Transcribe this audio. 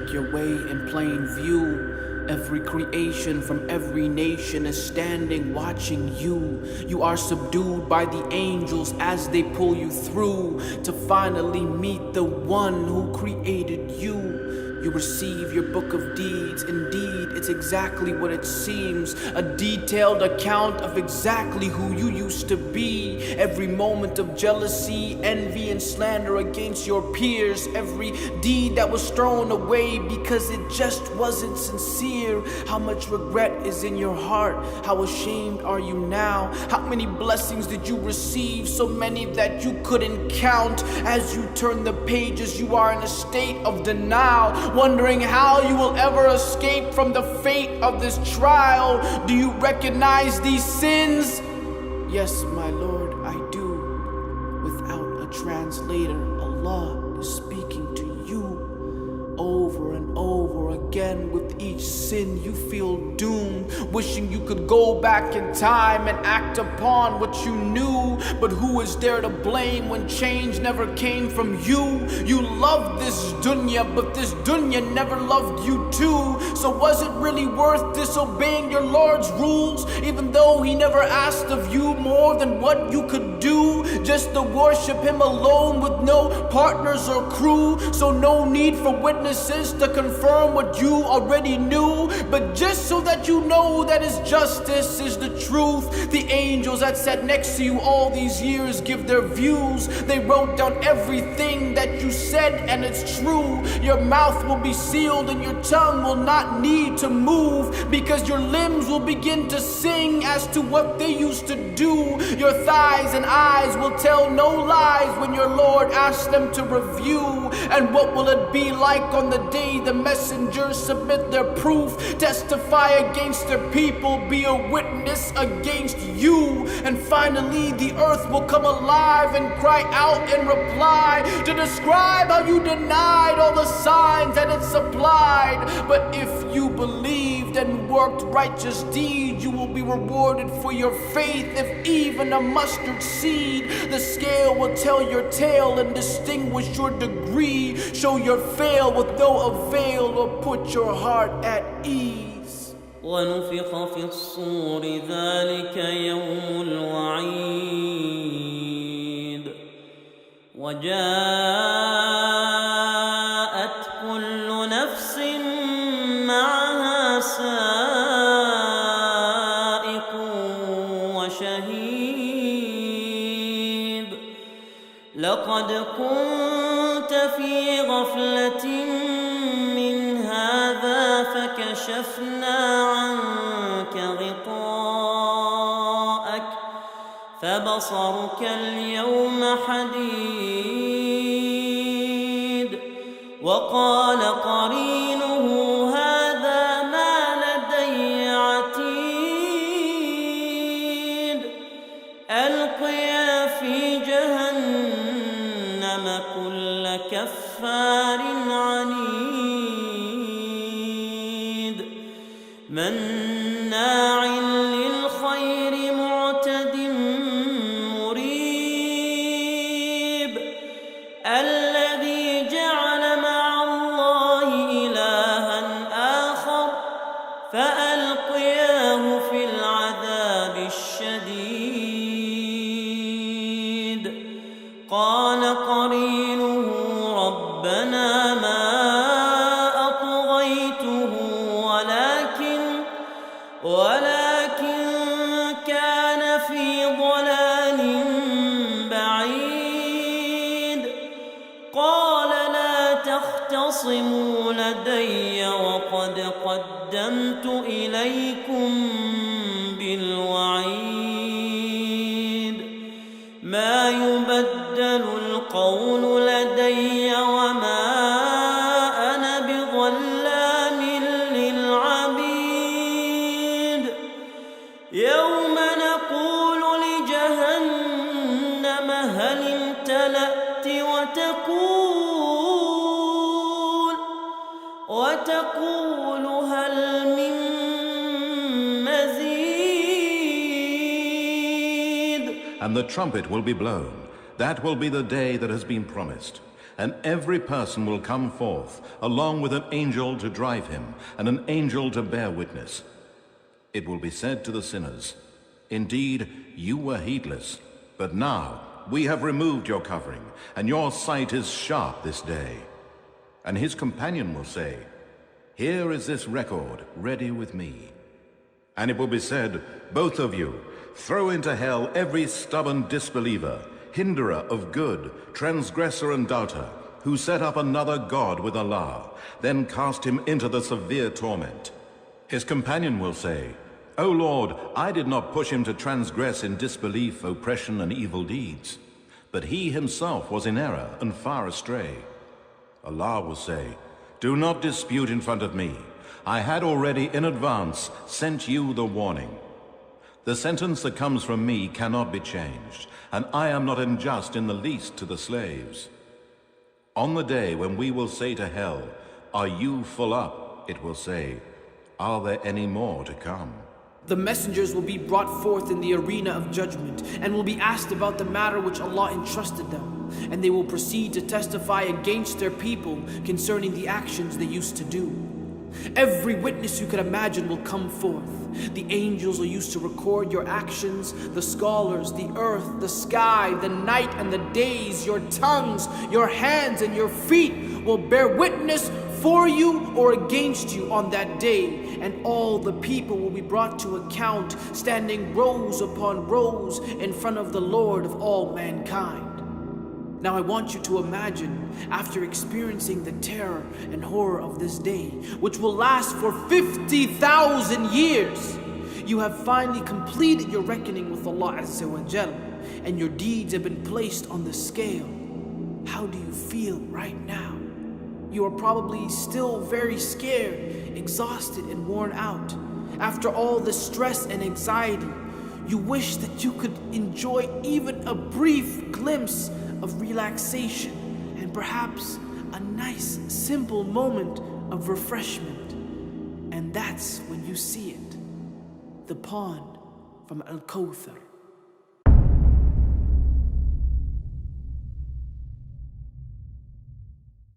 make your way in plain view. Every creation from every nation is standing watching you. You are subdued by the angels as they pull you through to finally meet the one who created you. You receive your book of deeds. Indeed, it's exactly what it seems. A detailed account of exactly who you used to be. Every moment of jealousy, envy, and slander against your peers. Every deed that was thrown away because it just wasn't sincere. How much regret is in your heart? How ashamed are you now? How many blessings did you receive? So many that you couldn't count. As you turn the pages, you are in a state of denial, wondering how you will ever escape from the fate of this trial. Do you recognize these sins? Yes, my Lord, I do. Without a translator, Allah is speaking to you over and over again. With each sin you feel doomed, wishing you could go back in time and act upon what you knew. But who is there to blame when change never came from you? You loved this dunya, but this dunya never loved you too. So was it really worth disobeying your Lord's rules, even though he never asked of you more than what you could do? Just to worship him alone with no partners or crew. So no need for witnesses to confirm what you already knew. But just so that you know that his justice is the truth. The angels that sat next to you all these years give their views. They wrote down everything that you said, and it's true. Your mouth will be sealed and your tongue will not need to move, because your limbs will begin to sing as to what they used to do. Your thighs and eyes will tell no lies when your Lord asks them to review. And what will it be like on the day the messengers submit their proof, testify against their people, be a witness against you? And finally the earth will come alive and cry out in reply to describe how you denied all the signs that it supplied. But if you believed and worked righteous deeds, you will be rewarded for your faith. If even a mustard seed, the scale will tell your tale and distinguish your degree, show your fail with no avail, or put your heart at ease. ونفخ في الصور ذلك يوم الوعيد وجاءت كل نفس معها سائق وشهيد لقد كنت في غفلة من هذا فكشفنا عنك غطاءك فبصرك اليوم حديد وقال قرينه هذا ما لدي عتيد ألقيا في جهنم كل كفار عنيد مناع للخير معتد مريب الذي جعل مع الله إلها آخر فألقياه في العذاب الشديد قال قرينه ربنا ما أطغيته ولكن كان في ضلال بعيد قال لا تختصموا لدي وقد قدمت إليكم بالوعيد ما يبدل القول لدي وما أنا بظلام للعبيد يوم نقول لجهنم هل امتلأت وتقول هل من مزيد. And the trumpet will be blown. That will be the day that has been promised. and every person will come forth, along with an angel to drive him, and an angel to bear witness. It will be said to the sinners, "Indeed, you were heedless, but now we have removed your covering, and your sight is sharp this day." And his companion will say, "Here is this record ready with me." And it will be said, "Both of you, throw into hell every stubborn disbeliever, hinderer of good, transgressor and doubter, who set up another god with Allah, then cast him into the severe torment." His companion will say, "O Lord, I did not push him to transgress in disbelief, oppression, and evil deeds, but he himself was in error and far astray." Allah will say, "Do not dispute in front of me. I had already in advance sent you the warning. The sentence that comes from me cannot be changed, and I am not unjust in the least to the slaves." On the day when we will say to hell, "Are you full up?" it will say, "Are there any more to come?" The messengers will be brought forth in the arena of judgment and will be asked about the matter which Allah entrusted them, and they will proceed to testify against their people concerning the actions they used to do. Every witness you could imagine will come forth. The angels are used to record your actions, the scholars, the earth, the sky, the night and the days, your tongues, your hands and your feet will bear witness for you or against you on that day, and all the people will be brought to account, standing rows upon rows in front of the Lord of all mankind. Now I want you to imagine, after experiencing the terror and horror of this day, which will last for 50,000 years, you have finally completed your reckoning with Allah Azza wa Jal, and your deeds have been placed on the scale. How do you feel right now? You are probably still very scared, exhausted, and worn out. After all the stress and anxiety, you wish that you could enjoy even a brief glimpse of relaxation and perhaps a nice, simple moment of refreshment. And that's when you see it, the pond from Al-Kawthar.